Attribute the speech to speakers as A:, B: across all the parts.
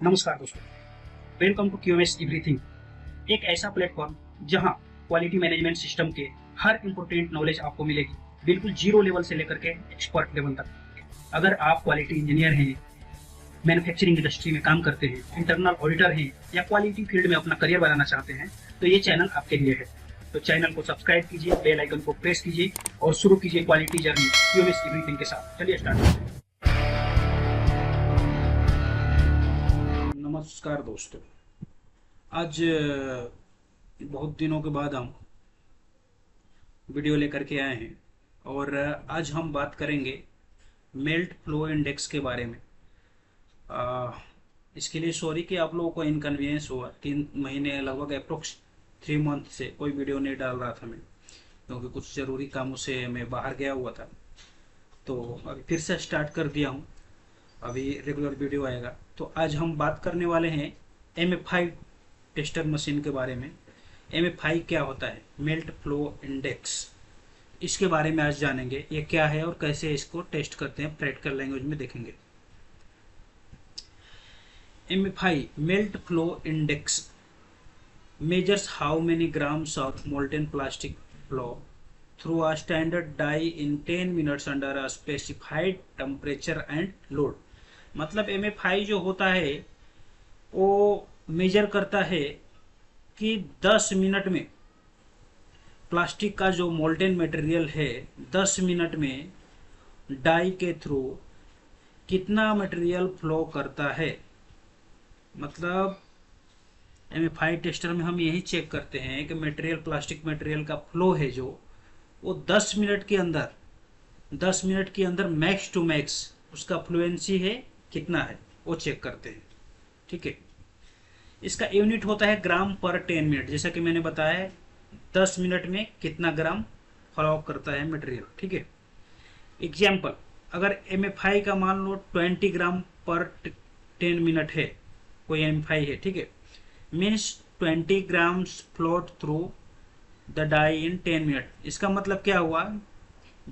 A: नमस्कार दोस्तों, welcome to QMS everything. एक ऐसा प्लेटफॉर्म जहां क्वालिटी मैनेजमेंट सिस्टम के हर इंपॉर्टेंट नॉलेज आपको मिलेगी, बिल्कुल जीरो लेवल से लेकर के एक्सपर्ट लेवल तक। अगर आप क्वालिटी इंजीनियर हैं, मैन्युफैक्चरिंग इंडस्ट्री में काम करते हैं, इंटरनल ऑडिटर हैं या क्वालिटी फील्ड में अपना करियर बनाना चाहते हैं तो ये चैनल आपके लिए है। तो चैनल को सब्सक्राइब कीजिए, बेल आइकन को प्रेस कीजिए और शुरू कीजिए क्वालिटी जर्नी क्यूएमएस एवरीथिंग के साथ। चलिए स्टार्ट करते हैं। नमस्कार दोस्तों, आज बहुत दिनों के बाद हम वीडियो लेकर के आए हैं और आज हम बात करेंगे मेल्ट फ्लो इंडेक्स के बारे में। इसके लिए सॉरी कि आप लोगों को इनकन्वीनियंस हुआ। 3 महीने लगभग अप्रोक्स 3 मंथ से कोई वीडियो नहीं डाल रहा था मैं, क्योंकि कुछ ज़रूरी कामों से मैं बाहर गया हुआ था। तो अभी फिर से स्टार्ट कर दिया हूँ, अभी रेगुलर वीडियो आएगा। तो आज हम बात करने वाले हैं MFI टेस्टर मशीन के बारे में। MFI क्या होता है, मेल्ट फ्लो इंडेक्स, इसके बारे में आज जानेंगे। ये क्या है और कैसे इसको टेस्ट करते हैं, प्रैक्टिकल लैंग्वेज में देखेंगे। MFI melt flow index measures how many grams of molten plastic flow through a standard die in 10 minutes under a specified temperature and load। मतलब MFI जो होता है वो मेजर करता है कि 10 मिनट में प्लास्टिक का जो मोल्टेन मटेरियल है 10 मिनट में डाई के थ्रू कितना मटेरियल फ्लो करता है। मतलब MFI टेस्टर में हम यही चेक करते हैं कि मटेरियल, प्लास्टिक मटेरियल का फ्लो है जो वो 10 मिनट के अंदर मैक्स टू मैक्स उसका फ्लुएंसी है कितना है, वो चेक करते हैं। ठीक है, इसका यूनिट होता है ग्राम पर 10 मिनट। जैसा कि मैंने बताया 10 मिनट में कितना ग्राम फ्लो करता है मटेरियल। ठीक है, एग्जाम्पल, अगर MFI का मान लो 20 ग्राम पर 10 मिनट है, कोई MFI है, ठीक है, means 20 grams float through the die in 10 minute. इसका मतलब क्या हुआ,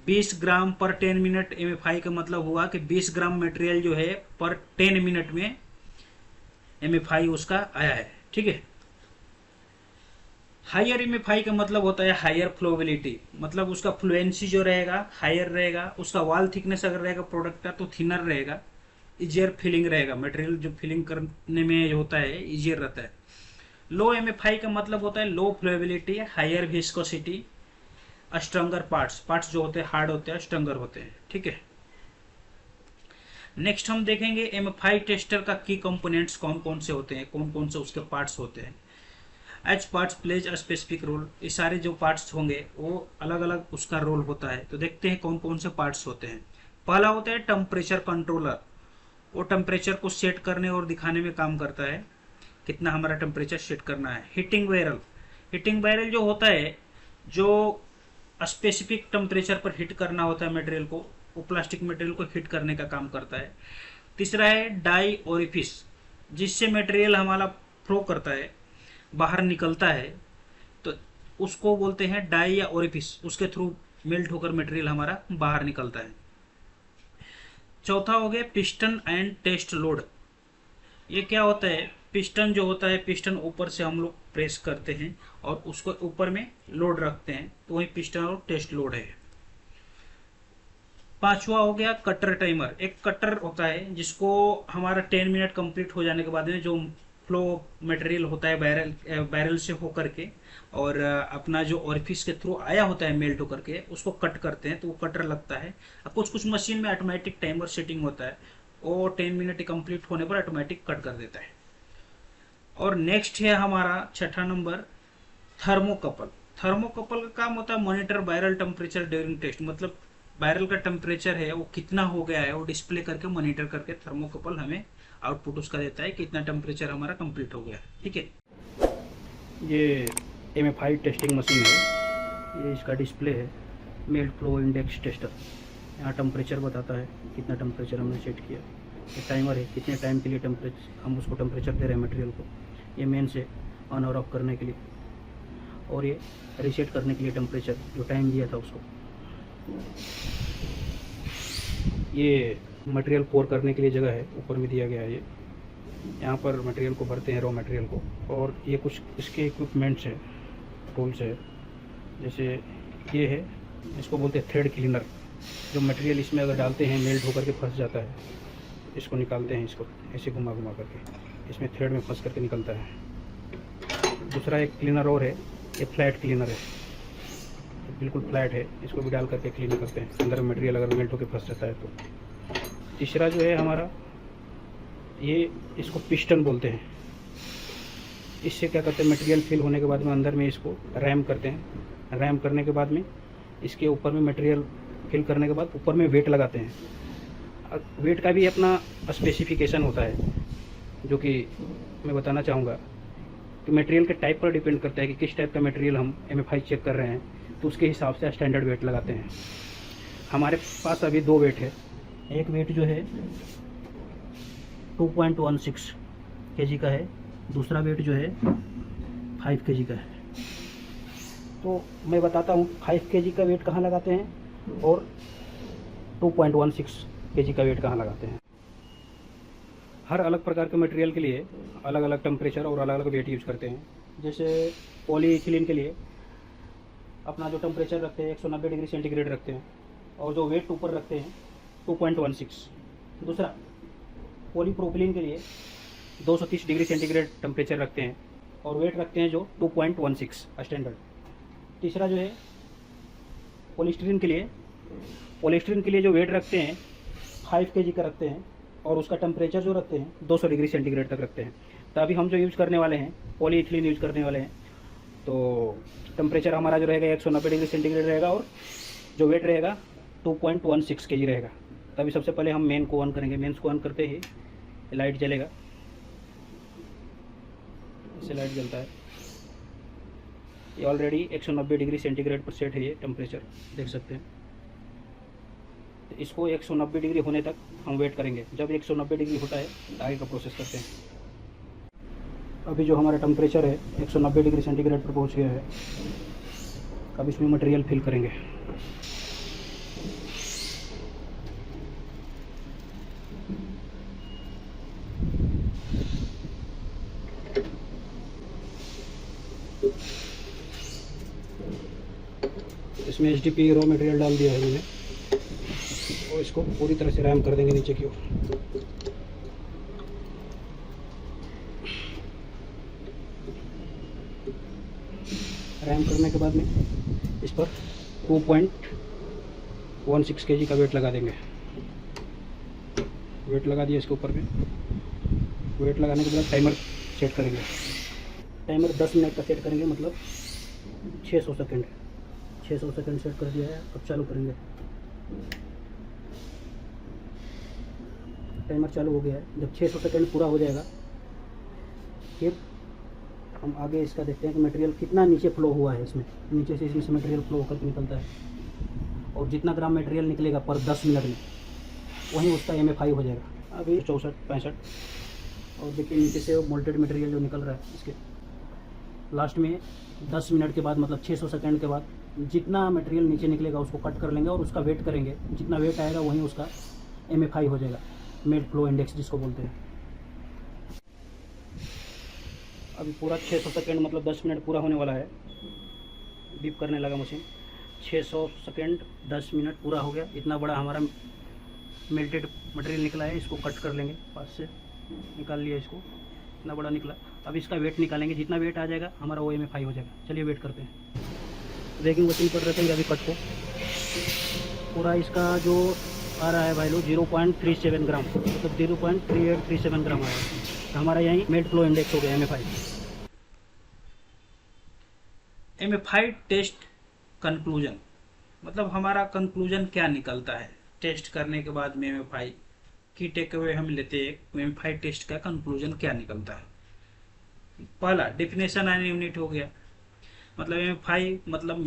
A: 20 ग्राम पर 10 मिनट MFI का मतलब हुआ कि 20 ग्राम मटेरियल जो है पर 10 मिनट में MFI उसका आया है। ठीक है, हायर MFI का मतलब होता है हायर फ्लोबिलिटी, मतलब उसका फ्लुएंसी जो रहेगा हायर रहेगा, उसका वॉल थिकनेस अगर रहेगा प्रोडक्ट का तो थिनर रहेगा, इजियर फिलिंग रहेगा, मटेरियल जो फिलिंग करने में होता है इजियर रहता है। लो MFI का मतलब होता है लो flowability, higher viscosity, stronger parts जो होते हैं हार्ड होते हैं, स्ट्रंगर होते हैं। ठीक है, नेक्स्ट हम देखेंगे MFI टेस्टर का की कंपोनेंट्स कौन कौन से होते हैं, कौन कौन से उसके पार्ट्स होते हैं। Each parts plays a specific role, ये सारे जो पार्ट्स होंगे वो अलग अलग उसका रोल होता है। तो देखते हैं कौन कौन से पार्ट्स होते हैं। पहला होता है टेम्परेचर कंट्रोलर, वो टेम्परेचर को सेट करने और दिखाने में काम करता है, कितना हमारा टेम्परेचर सेट करना है। हीटिंग बैरल जो होता है, जो स्पेसिफिक टेम्परेचर पर हीट करना होता है मटेरियल को, वो प्लास्टिक मटेरियल को हीट करने का काम करता है। तीसरा है डाई ओरिफिस, जिससे मटेरियल हमारा फ्लो करता है, बाहर निकलता है, तो उसको बोलते हैं डाई या ओरिफिस, उसके थ्रू मेल्ट होकर मटेरियल हमारा बाहर निकलता है। चौथा हो गया पिस्टन एंड टेस्ट लोड। ये क्या होता है, पिस्टन जो होता है, पिस्टन ऊपर से हम लोग प्रेस करते हैं और उसको ऊपर में लोड रखते हैं, तो वही पिस्टन और टेस्ट लोड है। पांचवा हो गया कटर टाइमर। एक कटर होता है जिसको हमारा 10 मिनट कंप्लीट हो जाने के बाद में जो फ्लो मटेरियल होता है बैरल से होकर के और अपना जो ऑरिफिस के थ्रू आया होता है मेल्ट होकर के, उसको कट करते हैं, तो वो कटर लगता है। कुछ मशीन में ऑटोमेटिक टाइमर सेटिंग होता है, वो 10 मिनट कंप्लीट होने पर ऑटोमेटिक कट कर देता है। और नेक्स्ट है हमारा छठा नंबर थर्मोकपल। थर्मोकपल का काम होता है monitor barrel temperature during test, मतलब बैरल का टेम्परेचर है वो कितना हो गया है वो डिस्प्ले करके मॉनिटर करके थर्मोकपल हमें आउटपुट उसका देता है कि इतना टेम्परेचर हमारा कंप्लीट हो गया। ठीक है, ये MFI टेस्टिंग मशीन है, ये इसका डिस्प्ले है, मेल्ट फ्लो इंडेक्स टेस्टर। यहाँ टेम्परेचर बताता है कितना टेम्परेचर हमने सेट किया, ये टाइमर है कितने टाइम के लिए टेम्परेचर हम उसको टेम्परेचर दे रहे हैं मटेरियल को, ये मेन से ऑन और ऑफ करने के लिए, और ये रीसेट करने के लिए टेम्परेचर जो टाइम दिया था उसको। ये मटेरियल पोर करने के लिए जगह है, ऊपर में दिया गया है ये। यहाँ पर मटेरियल को भरते हैं, रॉ मटेरियल को। और ये कुछ इसके इक्विपमेंट्स है, टूल्स है। जैसे ये है, इसको बोलते हैं थ्रेड क्लीनर। जो मटेरियल इसमें अगर डालते हैं मेल्ट होकर के फंस जाता है, इसको निकालते हैं, इसको ऐसे घुमा घुमा करके इसमें थ्रेड में फंस करके निकलता है। दूसरा एक क्लीनर और है, ये फ्लैट क्लीनर है, बिल्कुल फ्लैट है, इसको भी डाल करके क्लीन करते हैं अंदर मटेरियल अगर मेल्ट होकर फंस जाता है तो। तीसरा जो है हमारा, ये इसको पिस्टन बोलते हैं। इससे क्या करते हैं, मटेरियल फिल होने के बाद में अंदर में इसको रैम करते हैं। रैम करने के बाद में इसके ऊपर में मटेरियल फिल करने के बाद ऊपर में वेट लगाते हैं। वेट का भी अपना स्पेसिफिकेशन होता है, जो कि मैं बताना चाहूँगा कि मटेरियल के टाइप पर डिपेंड करता है कि किस टाइप का मटेरियल हम MFI चेक कर रहे हैं, तो उसके हिसाब से स्टैंडर्ड वेट लगाते हैं। हमारे पास अभी 2 वेट है। एक वेट जो है 2.16 kg का है, दूसरा वेट जो है 5 kg का है। तो मैं बताता हूँ 5 kg का वेट कहाँ लगाते हैं और 2.16 kg का वेट कहाँ लगाते हैं। हर अलग प्रकार के मटेरियल के लिए अलग अलग टेम्परेचर और अलग अलग वेट यूज करते हैं। जैसे पॉलीइथिलीन के लिए अपना जो टेम्परेचर रखते हैं 190 डिग्री सेंटीग्रेड रखते हैं, और जो वेट ऊपर रखते हैं 2.16। दूसरा पॉलीप्रोपिलीन के लिए 230 डिग्री सेंटीग्रेड टेम्परेचर रखते हैं और वेट रखते हैं जो 2.16 स्टैंडर्ड। तीसरा जो है पॉलीस्टीरीन के लिए जो वेट रखते हैं 5 kg का रखते हैं और उसका टेम्परेचर जो रखते हैं 200 डिग्री सेंटीग्रेड तक रखते हैं। तो अभी हम जो यूज़ करने वाले हैं पॉलीइथिलीन यूज़ करने वाले हैं, तो टेम्परेचर हमारा जो रहेगा 190 डिग्री सेंटीग्रेड रहेगा और जो वेट रहेगा 2.16 kg रहेगा। तभी सबसे पहले हम मेन को ऑन करेंगे। मेन्स को ऑन करते ही लाइट जलेगा, इससे लाइट जलता है। ये ऑलरेडी 190 डिग्री सेंटीग्रेड पर सेट है, ये टेम्परेचर देख सकते हैं। तो इसको 190 डिग्री होने तक हम वेट करेंगे। जब 190 डिग्री होता है तो आगे का प्रोसेस करते हैं। अभी जो हमारा टेम्परेचर है 190 डिग्री सेंटीग्रेड पर पहुंच गया है। अब इसमें मटेरियल फिल करेंगे। इसमें HDPE रॉ मटेरियल डाल दिया है मैंने, और इसको पूरी तरह से रैम कर देंगे नीचे की ओर। रैम करने के बाद में इस पर 2.16 kg का वेट लगा देंगे। वेट लगा दिया इसके ऊपर में। वेट लगाने के बाद टाइमर सेट करेंगे। टाइमर 10 मिनट का सेट करेंगे, मतलब 600 सेकंड। 600 सेकंड सेट कर दिया है। अब चालू करेंगे। टाइमर चालू हो गया है। जब 600 सेकंड पूरा हो जाएगा फिर हम आगे इसका देखते हैं कि मटेरियल कितना नीचे फ्लो हुआ है। इसमें नीचे से इसमें मटेरियल फ्लो होकर निकलता है, और जितना ग्राम मटेरियल निकलेगा पर 10 मिनट में वहीं उसका MFI हो जाएगा। अभी 64, 65, और देखिए नीचे से मोल्टेड मटेरियल जो निकल रहा है इसके लास्ट में 10 मिनट के बाद, मतलब 600 सेकंड के बाद जितना मटेरियल नीचे निकलेगा उसको कट कर लेंगे और उसका वेट करेंगे। जितना वेट आएगा वहीं उसका MFI हो जाएगा, मेल्ट फ्लो इंडेक्स जिसको बोलते हैं। अभी पूरा 600 सेकंड मतलब 10 मिनट पूरा होने वाला है। बीप करने लगा मशीन। 600 सेकंड 10 मिनट पूरा हो गया। इतना बड़ा हमारा मेल्टेड मटेरियल निकला है। इसको कट कर लेंगे, पास से निकाल लिया इसको, इतना बड़ा निकला। अब इसका वेट निकालेंगे। जितना वेट आ जाएगा हमारा वो MFI हो जाएगा। चलिए वेट करते हैं। वेगिंग मशीन पर रखेंगे अभी कट को। पूरा इसका जो आ रहा है भाई लोग 0.37 ग्राम, मतलब 0.3837 ग्राम आया है। तो हमारा यहीं मेल्ट फ्लो इंडेक्स हो गया MFI। MFI टेस्ट कंक्लूजन, मतलब हमारा कंक्लूजन क्या निकलता है टेस्ट करने के बाद में। MFI की टेक अवे हम लेते हैं। MFI टेस्ट का कंक्लूजन क्या निकलता है। पहला डेफिनेशन एंड यूनिट हो गया, मतलब MFI मतलब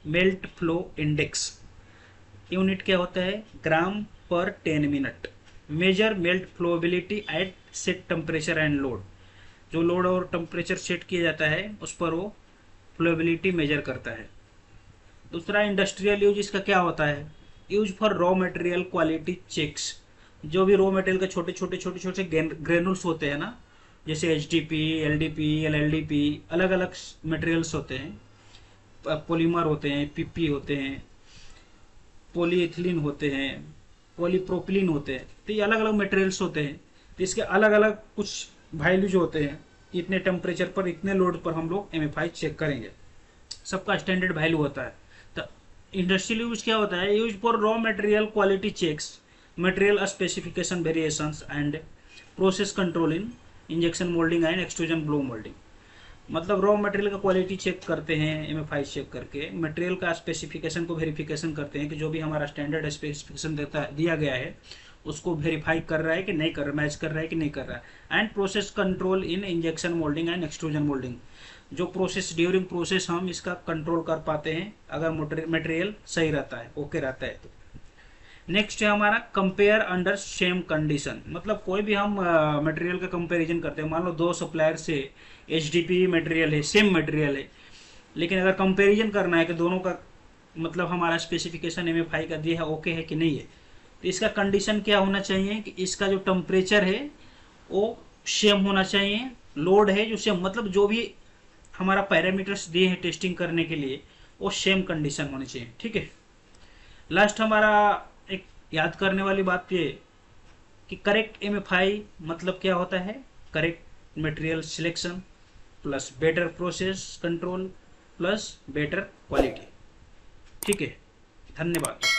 A: मेल्ट फ्लो इंडेक्स। यूनिट क्या होता है, ग्राम पर 10 minute. Major melt flowability at set temperature and load. जो लोड और टेम्परेचर सेट किया जाता है उस पर वो फ्लोबिलिटी मेजर करता है। दूसरा इंडस्ट्रियल यूज, इसका क्या होता है, use for raw material quality checks. जो भी रॉ मटेरियल के छोटे छोटे ग्रेनुल्स होते हैं ना, जैसे HDP, LDP, LLDP, अलग अलग मटेरियल्स होते हैं, पॉलीमर होते हैं, PP होते हैं, पॉलीएथिलीन होते हैं, पॉलीप्रोपिलीन होते हैं। तो ये अलग अलग मटेरियल्स होते हैं, तो इसके अलग अलग कुछ वैल्यू जो होते हैं, इतने टेम्परेचर पर इतने लोड पर हम लोग MFI चेक करेंगे। सबका स्टैंडर्ड वैल्यू होता है। तो इंडस्ट्रियल यूज क्या होता है? Use for raw material quality checks, material specification variations and process control in injection moulding and extrusion blow moulding. मतलब रॉ मटेरियल का क्वालिटी चेक करते हैं MFI चेक करके, मटेरियल का स्पेसिफिकेशन को वेरिफिकेशन करते हैं कि जो भी हमारा स्टैंडर्ड स्पेसिफिकेशन दिया गया है उसको वेरीफाई कर रहा है कि नहीं कर रहा, मैच कर रहा है कि नहीं कर रहा है। And process control in injection moulding and extrusion moulding, जो प्रोसेस ड्यूरिंग प्रोसेस हम इसका कंट्रोल कर पाते हैं अगर मटेरियल सही रहता है, ओके रहता है तो। नेक्स्ट है हमारा कंपेयर अंडर सेम कंडीशन। मतलब कोई भी हम मटेरियल का कंपैरिजन करते हैं, मान लो दो सप्लायर से HDP मटेरियल है, सेम मटेरियल है, लेकिन अगर कंपैरिजन करना है कि दोनों का मतलब हमारा स्पेसिफिकेशन MFI का दिया है ओके है कि नहीं है, तो इसका कंडीशन क्या होना चाहिए कि इसका जो टेम्परेचर है वो सेम होना चाहिए, लोड है जो सेम, मतलब जो भी हमारा पैरामीटर्स दिए हैं टेस्टिंग करने के लिए वो सेम कंडीशन होनी चाहिए। ठीक है। लास्ट हमारा एक याद करने वाली बात ये कि करेक्ट MFI मतलब क्या होता है? Correct material selection plus better process control plus better quality. ठीक है, धन्यवाद।